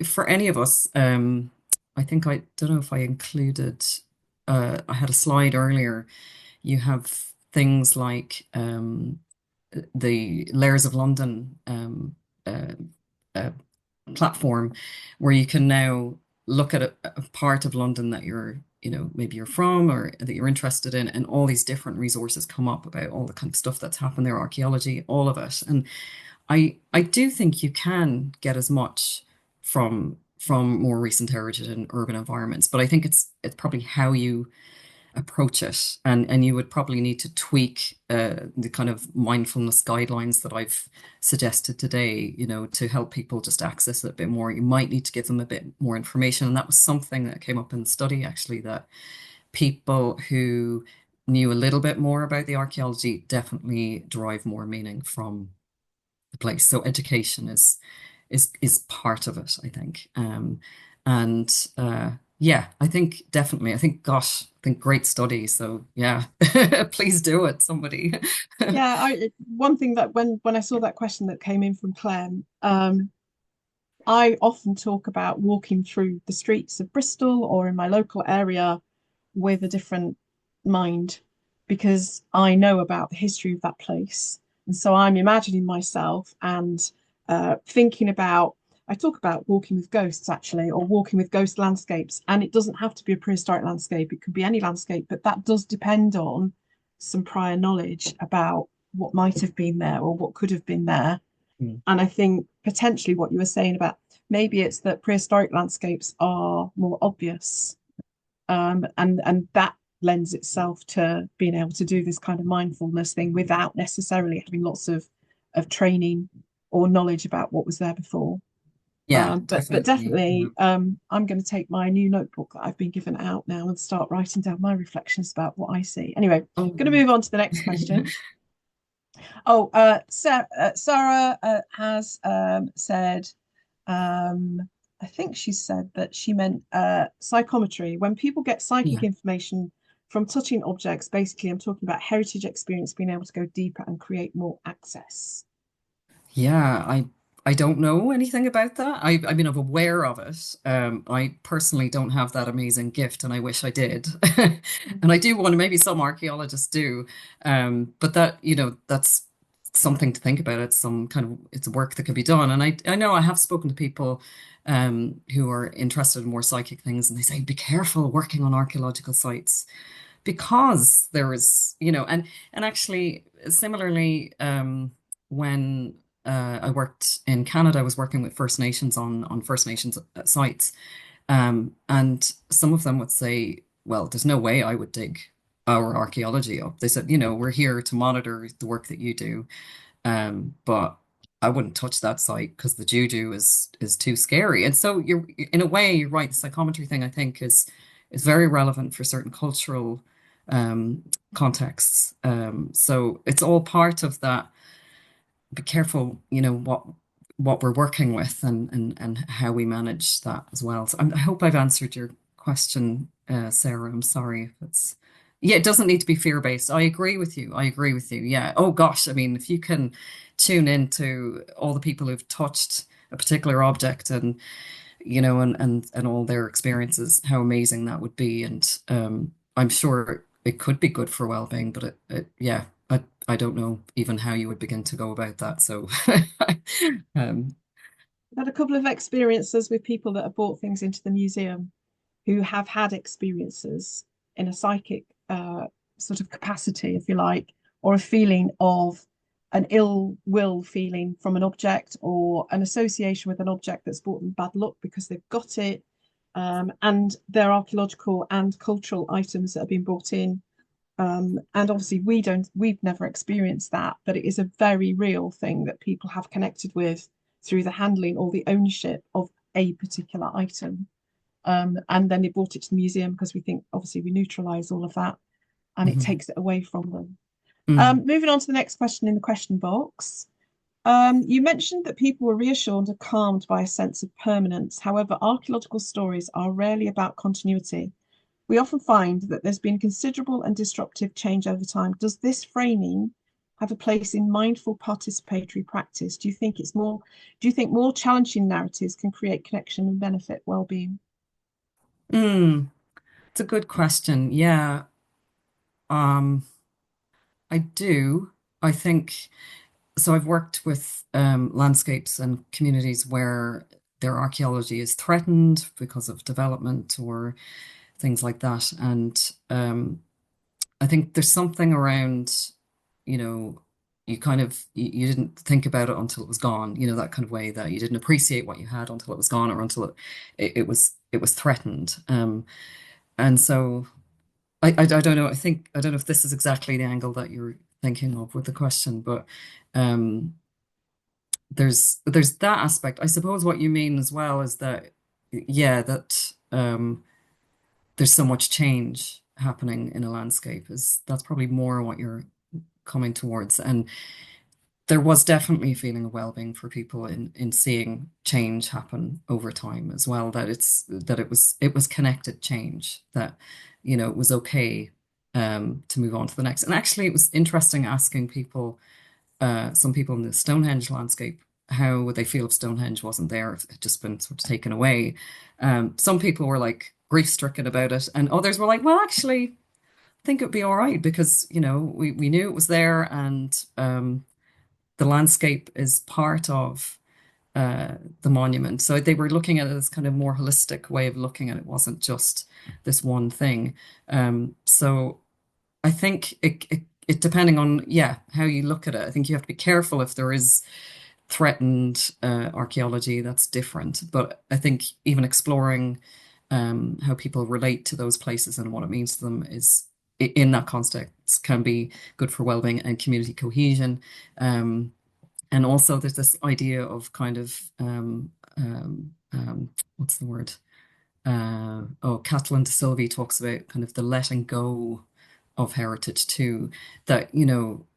for any of us, I think I don't know if I included, I had a slide earlier. You have things like the Layers of London uh, uh, platform where you can now look at a part of London that maybe you're from or that you're interested in, and all these different resources come up about all the kind of stuff that's happened there, archaeology, all of it. And I do think you can get as much from more recent heritage in urban environments, but I think it's probably how you approach it. And you would probably need to tweak the kind of mindfulness guidelines that I've suggested today, to help people just access it a bit more. You might need to give them a bit more information. And that was something that came up in the study, actually, that people who knew a little bit more about the archaeology definitely derive more meaning from the place. So education is part of it, I think. And yeah, I think definitely. I think, gosh, I think great study. So yeah, please do it, somebody. Yeah, one thing that when I saw that question that came in from Clem, I often talk about walking through the streets of Bristol or in my local area with a different mind because I know about the history of that place. And so I'm imagining myself and thinking about, I talk about walking with ghosts actually, or walking with ghost landscapes. And it doesn't have to be a prehistoric landscape, it could be any landscape, but that does depend on some prior knowledge about what might have been there or what could have been there. Mm. And I think potentially what you were saying about maybe it's that prehistoric landscapes are more obvious, and that lends itself to being able to do this kind of mindfulness thing without necessarily having lots of training or knowledge about what was there before. Yeah, But definitely. definitely, I'm going to take my new notebook that I've been given out now and start writing down my reflections about what I see. Anyway, Oh, going to move on to the next question. Oh, Sarah has said, I think she said that she meant psychometry. When people get psychic yeah. information from touching objects, basically, I'm talking about heritage experience being able to go deeper and create more access. Yeah, I don't know anything about that. I mean, I'm aware of it. I personally don't have that amazing gift, and I wish I did. And I do want to, maybe some archaeologists do. But that's something to think about. It's work that can be done. And I know I have spoken to people who are interested in more psychic things, and they say, be careful working on archaeological sites because there is, and actually similarly, when I worked in Canada, I was working with First Nations on First Nations sites, and some of them would say, "Well, there's no way I would dig our archaeology up." They said, "We're here to monitor the work that you do, but I wouldn't touch that site because the juju is too scary." And so you're in a way, you're right. The psychometry thing, I think, is very relevant for certain cultural contexts. So it's all part of that. Be careful, what what we're working with and how we manage that as well. So I hope I've answered your question, Sarah. I'm sorry if it's yeah, it doesn't need to be fear-based. I agree with you. I agree with you. Yeah. Oh gosh, I mean, if you can tune into all the people who've touched a particular object and and all their experiences, how amazing that would be. And I'm sure it could be good for well-being, but yeah, I don't know even how you would begin to go about that. So, um, I've had a couple of experiences with people that have brought things into the museum who have had experiences in a psychic sort of capacity, if you like, or a feeling of an ill will feeling from an object or an association with an object that's brought them bad luck because they've got it. And they're archaeological and cultural items that have been brought in. And obviously we've never experienced that, but it is a very real thing that people have connected with through the handling or the ownership of a particular item. And then they brought it to the museum because we think obviously we neutralize all of that and it mhm, takes it away from them. mm. Moving on to the next question in the question box. You mentioned that people were reassured and calmed by a sense of permanence. However, archaeological stories are rarely about continuity. We often find that there's been considerable and disruptive change over time. Does this framing have a place in mindful participatory practice? Do you think more challenging narratives can create connection and benefit well-being? Mm. It's a good question. Yeah, um, I do. I think so. I've worked with landscapes and communities where their archaeology is threatened because of development or things like that. And I think there's something around, you know, you didn't think about it until it was gone, that kind of way that you didn't appreciate what you had until it was gone or until it was threatened. And so I don't know. I don't know if this is exactly the angle that you're thinking of with the question, but um there's that aspect. I suppose what you mean as well is that yeah, that there's so much change happening in a landscape is that's probably more what you're coming towards. And there was definitely a feeling of well-being for people in seeing change happen over time as well, that it was connected change, that it was okay to move on to the next. And actually it was interesting asking people, some people in the Stonehenge landscape, how would they feel if Stonehenge wasn't there, if it had just been sort of taken away. Some people were like grief-stricken about it, and others were like, well, actually, I think it would be all right because, we knew it was there, and the landscape is part of the monument. So they were looking at it as kind of more holistic way of looking at it. It wasn't just this one thing. So I think it depending on, yeah, how you look at it, I think you have to be careful if there is threatened archaeology, that's different. But I think even exploring how people relate to those places and what it means to them is in that context can be good for well-being and community cohesion. And also there's this idea of kind of what's the word? Catalan de Silva talks about kind of the letting go of heritage too. That,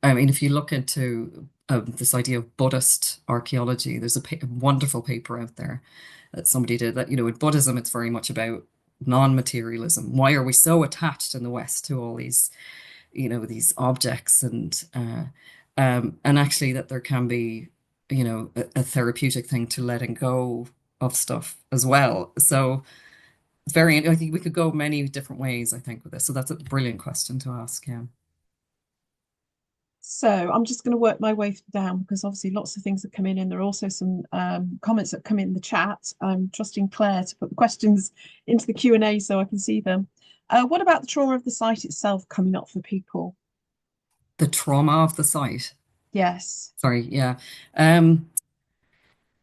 I mean, if you look into this idea of Buddhist archaeology, there's a wonderful paper out there that somebody did that, in Buddhism, it's very much about non-materialism. Why are we so attached in the West to all these objects and actually that there can be, a therapeutic thing to letting go of stuff as well. So I think we could go many different ways, I think, with this. So that's a brilliant question to ask. Yeah. So I'm just going to work my way down because obviously lots of things have come in and there are also some comments that come in the chat. I'm trusting Claire to put the questions into the Q&A so I can see them. What about the trauma of the site itself coming up for people? The trauma of the site. Yes. Sorry, yeah. Um,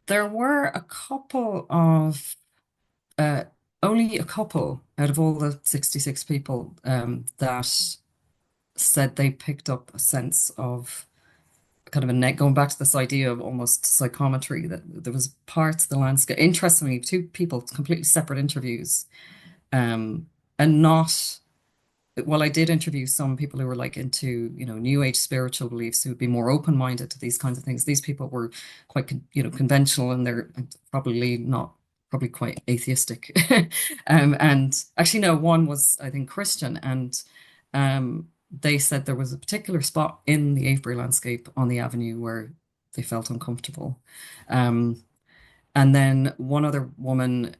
there were a couple of uh, only a couple out of all the 66 people that said they picked up a sense of kind of a net going back to this idea of almost psychometry, that there was parts of the landscape. Interestingly, two people, completely separate interviews, and not well, I did interview some people who were like into, New Age spiritual beliefs who would be more open-minded to these kinds of things. These people were quite, conventional, and they're probably not, probably quite atheistic. And actually, no, one was, I think, Christian, and they said there was a particular spot in the Avebury landscape on the avenue where they felt uncomfortable. Um, and then one other woman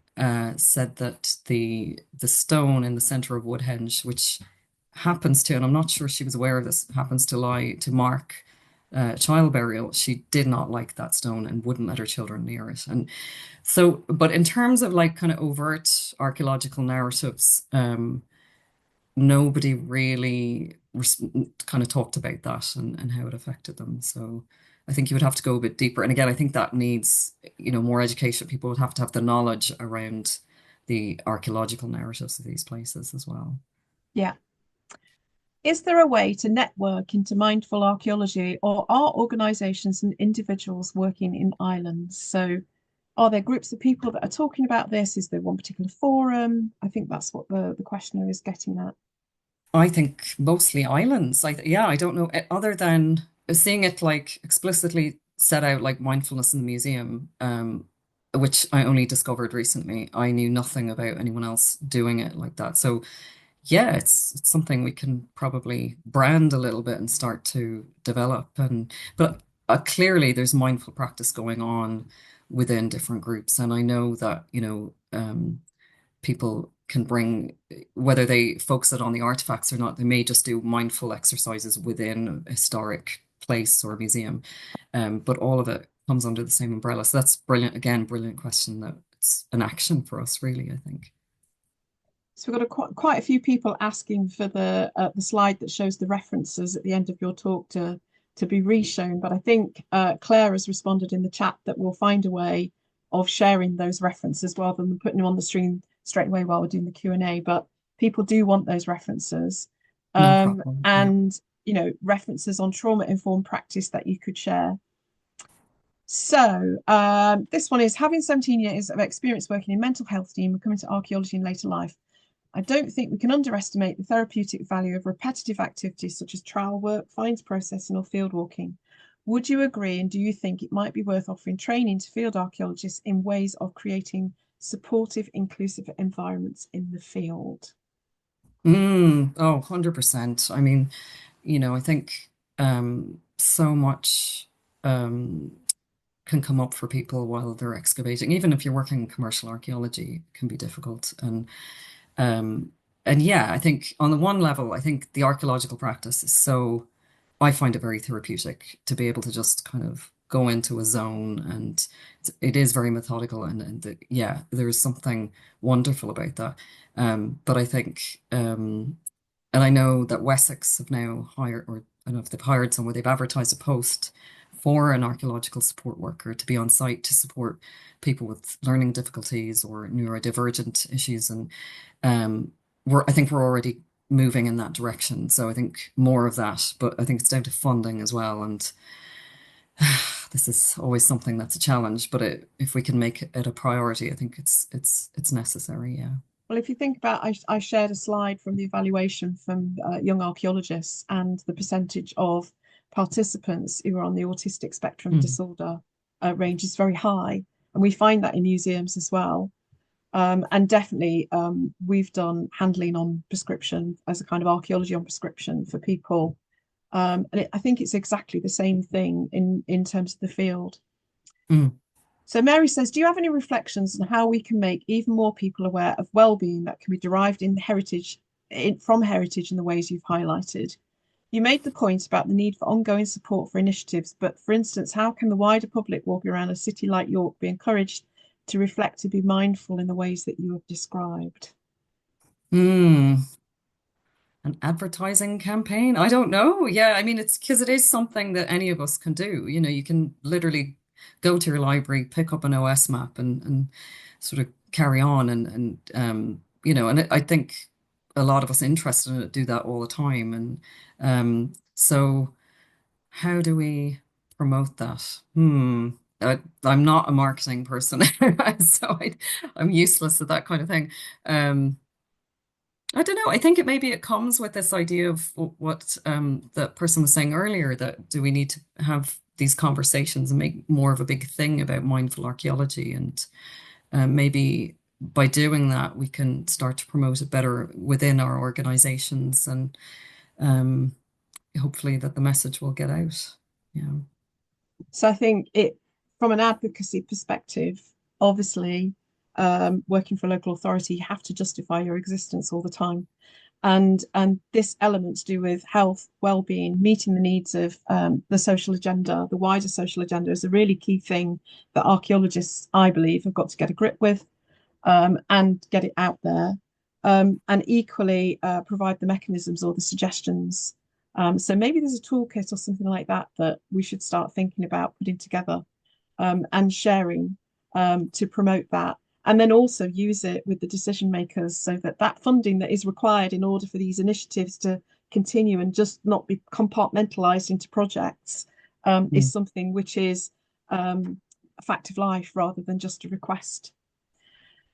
said that the stone in the center of Woodhenge, which happens to, and I'm not sure she was aware of this, happens to lie to mark child burial. She did not like that stone and wouldn't let her children near it. And so, but in terms of like kind of overt archaeological narratives, nobody really kind of talked about that and how it affected them. So I think you would have to go a bit deeper. And again, I think that needs, more education. People would have to have the knowledge around the archaeological narratives of these places as well. Yeah. Is there a way to network into mindful archaeology, or are organisations and individuals working in islands? So, are there groups of people that are talking about this? Is there one particular forum? I think that's what the questioner is getting at. I think mostly islands. Yeah, I don't know, other than seeing it like explicitly set out like mindfulness in the museum, which I only discovered recently. I knew nothing about anyone else doing it like that. So yeah, it's something we can probably brand a little bit and start to develop. And but clearly there's mindful practice going on within different groups, and I know that people can bring, whether they focus it on the artifacts or not, they may just do mindful exercises within a historic place or museum. But all of it comes under the same umbrella. So that's brilliant. Again, brilliant question. That it's an action for us, really, I think. So we've got quite a few people asking for the slide that shows the references at the end of your talk to be reshown. But I think Claire has responded in the chat that we'll find a way of sharing those references rather than putting them on the stream straight away while we're doing the Q&A. But people do want those references, No problem. Yeah. and references on trauma-informed practice that you could share. So this one is: having 17 years of experience working in mental health team and coming to archaeology in later life, I don't think we can underestimate the therapeutic value of repetitive activities such as trial work, finds processing, or field walking. Would you agree, and do you think it might be worth offering training to field archaeologists in ways of creating supportive, inclusive environments in the field? Oh, 100%. I mean, I think so much can come up for people while they're excavating. Even if you're working in commercial archaeology, it can be difficult. Um, and yeah, I think on the one level, I think the archaeological practice is so, I find it very therapeutic to be able to just kind of go into a zone, and it is very methodical, yeah, there's something wonderful about that. But I think, and I know that Wessex have now hired, or I don't know if they've hired someone, they've advertised a post for an archaeological support worker to be on site to support people with learning difficulties or neurodivergent issues. And I think we're already moving in that direction. So I think more of that, but I think it's down to funding as well. And this is always something that's a challenge, but if we can make it a priority, I think it's necessary. Yeah. Well, if you think about, I shared a slide from the evaluation from young archaeologists, and the percentage of participants who are on the autistic spectrum Mm. disorder range is very high. And we find that in museums as well. And definitely, we've done handling on prescription as a kind of archaeology on prescription for people. And I think it's exactly the same thing in terms of the field. Mm. So Mary says, do you have any reflections on how we can make even more people aware of well-being that can be derived from heritage in the ways you've highlighted? You made the point about the need for ongoing support for initiatives, but for instance, how can the wider public walking around a city like York be encouraged to reflect, to be mindful in the ways that you have described? Mm. An advertising campaign? I don't know. Yeah, I mean, it's because it is something that any of us can do. You can literally go to your library, pick up an OS map, and sort of carry on. And I think a lot of us interested in it do that all the time. And so, how do we promote that? I'm not a marketing person, so I'm useless at that kind of thing. Um, I don't know. I think it comes with this idea of what the person was saying earlier, that do we need to have these conversations and make more of a big thing about mindful archaeology, and maybe by doing that we can start to promote it better within our organizations, and um, hopefully that the message will get out. Yeah. So I think it, from an advocacy perspective, obviously, working for a local authority, you have to justify your existence all the time. And this element to do with health, well-being, meeting the needs of the social agenda, the wider social agenda, is a really key thing that archaeologists, I believe, have got to get a grip with, and get it out there, and equally provide the mechanisms or the suggestions. So maybe there's a toolkit or something like that that we should start thinking about putting together, and sharing, to promote that. And then also use it with the decision makers so that that funding that is required in order for these initiatives to continue and just not be compartmentalized into projects, Mm. is something which is a fact of life rather than just a request.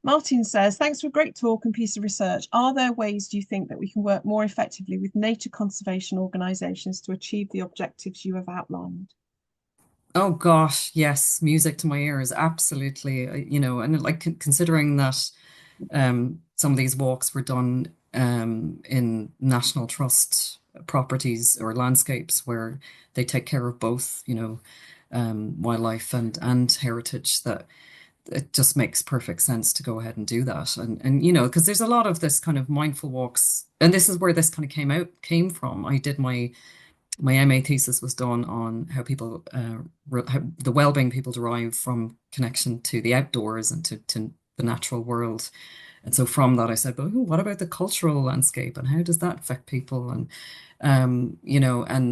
Martin says, thanks for a great talk and piece of research. Are there ways, do you think, that we can work more effectively with nature conservation organisations to achieve the objectives you have outlined? Oh gosh, yes, music to my ears, absolutely. And like considering that some of these walks were done in National Trust properties or landscapes where they take care of both, wildlife and heritage, that it just makes perfect sense to go ahead and do that. And because there's a lot of this kind of mindful walks, and this is where this kind of came from. I did my MA thesis was done on how people, how the well-being people derive from connection to the outdoors and to the natural world. And so from that, I said, but what about the cultural landscape and how does that affect people? And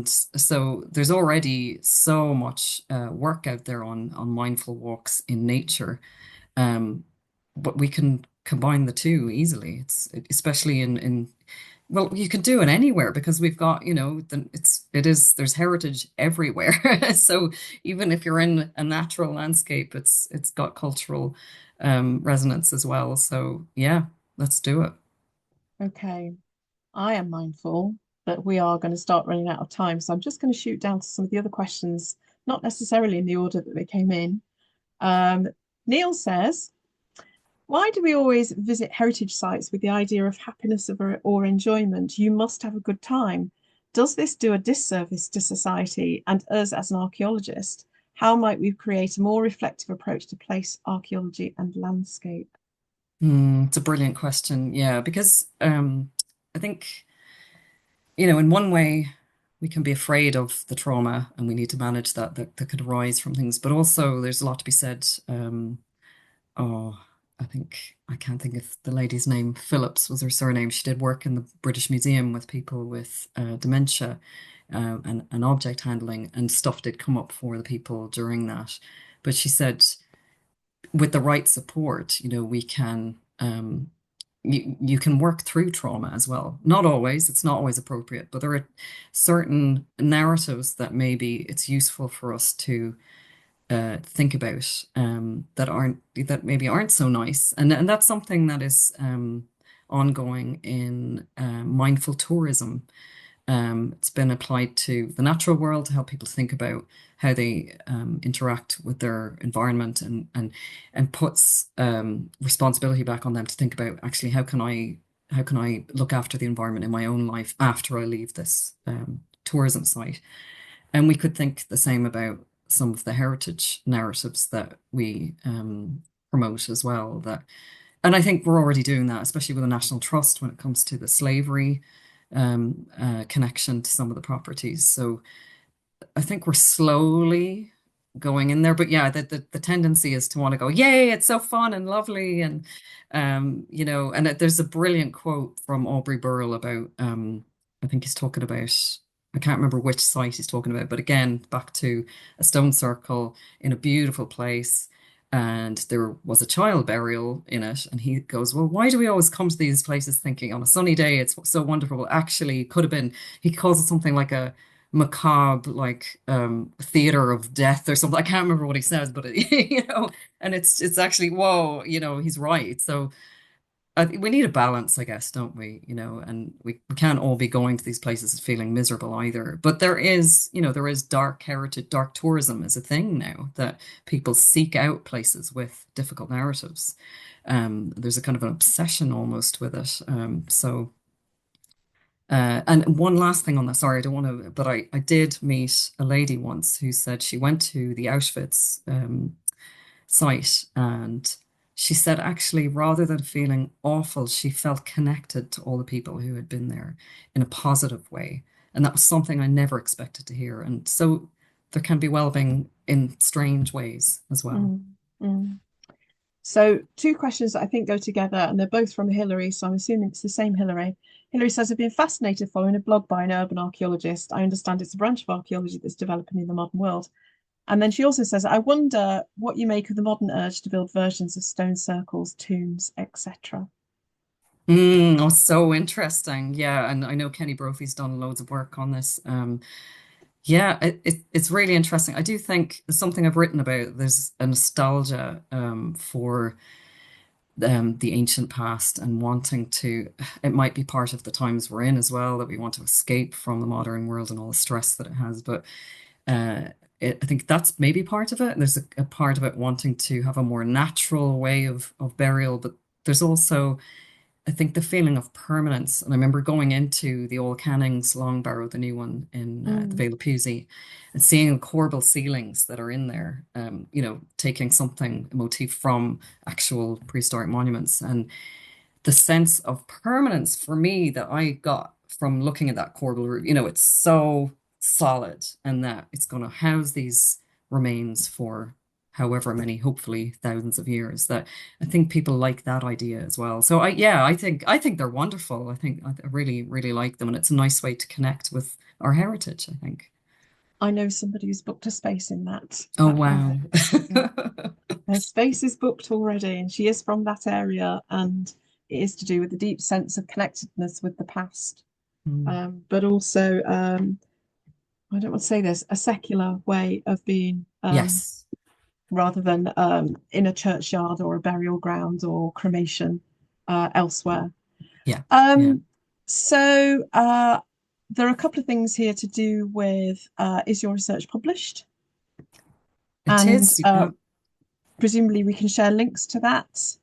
so there's already so much work out there on mindful walks in nature. Um, but we can combine the two easily. It's especially in well, you can do it anywhere because we've got, there's heritage everywhere. So even if you're in a natural landscape, it's got cultural resonance as well. So yeah, let's do it. Okay, I am mindful that we are going to start running out of time. So I'm just going to shoot down to some of the other questions, not necessarily in the order that they came in. Um, Neil says, why do we always visit heritage sites with the idea of happiness or enjoyment? You must have a good time. Does this do a disservice to society and us as an archaeologist? How might we create a more reflective approach to place archaeology and landscape? It's a brilliant question. Yeah, because I think, in one way, we can be afraid of the trauma and we need to manage that could arise from things. But also, there's a lot to be said. Oh, I can't think of the lady's name. Phillips was her surname. She did work in the British Museum with people with dementia, and object handling, and stuff did come up for the people during that. But she said, with the right support, we can you can work through trauma as well. Not always, it's not always appropriate, but there are certain narratives that maybe it's useful for us to think about, that maybe aren't so nice, and that's something that is ongoing in mindful tourism. It's been applied to the natural world to help people think about how they interact with their environment, and puts responsibility back on them to think about, actually, how can I look after the environment in my own life after I leave this tourism site. And we could think the same about some of the heritage narratives that we promote as well. And I think we're already doing that, especially with the National Trust when it comes to the slavery connection to some of the properties. So I think we're slowly going in there, but yeah, the tendency is to want to go, yay, it's so fun and lovely, and there's a brilliant quote from Aubrey Burrell about, I think he's talking about, I can't remember which site he's talking about, but again, back to a stone circle in a beautiful place. And there was a child burial in it. And he goes, well, why do we always come to these places thinking on a sunny day it's so wonderful? Well, actually, it could have been, he calls it something like a macabre, like theater of death or something. I can't remember what he says, but and it's actually, whoa, he's right. So we need a balance, I guess, don't we? You know, and we can't all be going to these places feeling miserable either. But there is, you know, there is dark heritage, dark tourism is a thing now that people seek out places with difficult narratives. There's a kind of an obsession almost with it. And one last thing on that, sorry, I don't want to, but I did meet a lady once who said she went to the Auschwitz site, and she said actually rather than feeling awful, she felt connected to all the people who had been there in a positive way. And that was something I never expected to hear. And so there can be well-being in strange ways as well. Mm, mm. So two questions that I think go together, and they're both from Hilary, so I'm assuming it's the same Hilary. Hilary says, I've been fascinated following a blog by an urban archaeologist. I understand it's a branch of archaeology that's developing in the modern world. And then she also says, I wonder what you make of the modern urge to build versions of stone circles, tombs, etc. Oh, so interesting. Yeah, and I know Kenny Brophy's done loads of work on this. Yeah, it's really interesting. I do think it's something I've written about. There's a nostalgia for the ancient past and wanting to, it might be part of the times we're in as well, that we want to escape from the modern world and all the stress that it has. But uh, I think that's maybe part of it. There's a part of it wanting to have a more natural way of burial, but there's also I think the feeling of permanence, and I remember going into the old Canning's Long Barrow, the new one in the Mm, Vale of Pewsey, and seeing corbel ceilings that are in there, you know, taking something, a motif from actual prehistoric monuments. And the sense of permanence for me that I got from looking at that corbel roof, you know, it's so solid and that it's going to house these remains for however many, hopefully thousands of years, that I think people like that idea as well. So yeah, I think they're wonderful. I really, really like them. And it's a nice way to connect with our heritage, I think. I know somebody who's booked a space in that Oh, wow. house. Yeah. Her space is booked already, and she is from that area, and it is to do with the deep sense of connectedness with the past, Mm. but also, I don't want to say this, a secular way of being, Yes. rather than in a churchyard or a burial ground or cremation elsewhere. Yeah. Yeah. Um, so there are a couple of things here to do with is your research published? It And is. presumably we can share links to that.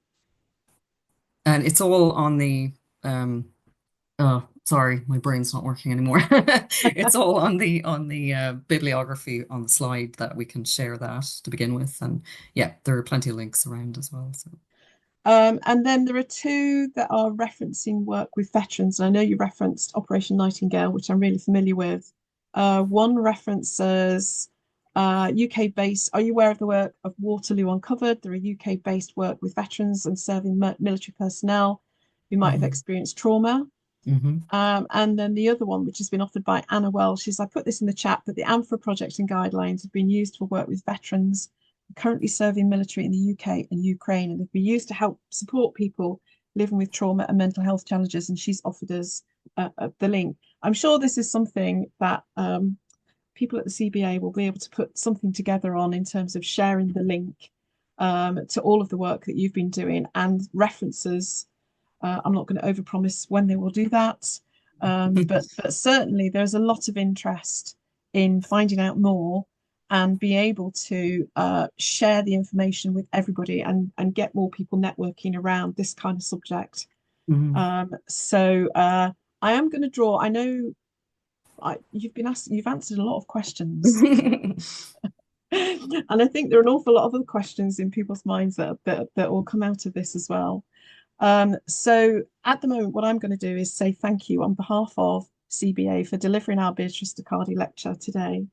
And it's all on the oh, sorry, my brain's not working anymore. It's all on the bibliography on the slide that we can share that to begin with. And yeah, there are plenty of links around as well. So And then there are two that are referencing work with veterans. And I know you referenced Operation Nightingale, which I'm really familiar with. One references UK-based. Are you aware of the work of Waterloo Uncovered? There are UK-based work with veterans and serving military personnel who might have hmm experienced trauma. hmm And then the other one, which has been offered by Anna Welsh, is I put this in the chat, but the AMFRA project and guidelines have been used for work with veterans currently serving military in the UK and Ukraine, and they've been used to help support people living with trauma and mental health challenges. And she's offered us the link. I'm sure this is something that people at the CBA will be able to put something together on in terms of sharing the link to all of the work that you've been doing and references. I'm not going to overpromise when they will do that, but certainly there's a lot of interest in finding out more and be able to share the information with everybody and get more people networking around this kind of subject. hmm So I am going to draw. I know you've been asked, you've answered a lot of questions, and I think there are an awful lot of other questions in people's minds that will come out of this as well. So at the moment, what I'm going to do is say thank you on behalf of CBA for delivering our Beatrice deCardi lecture today.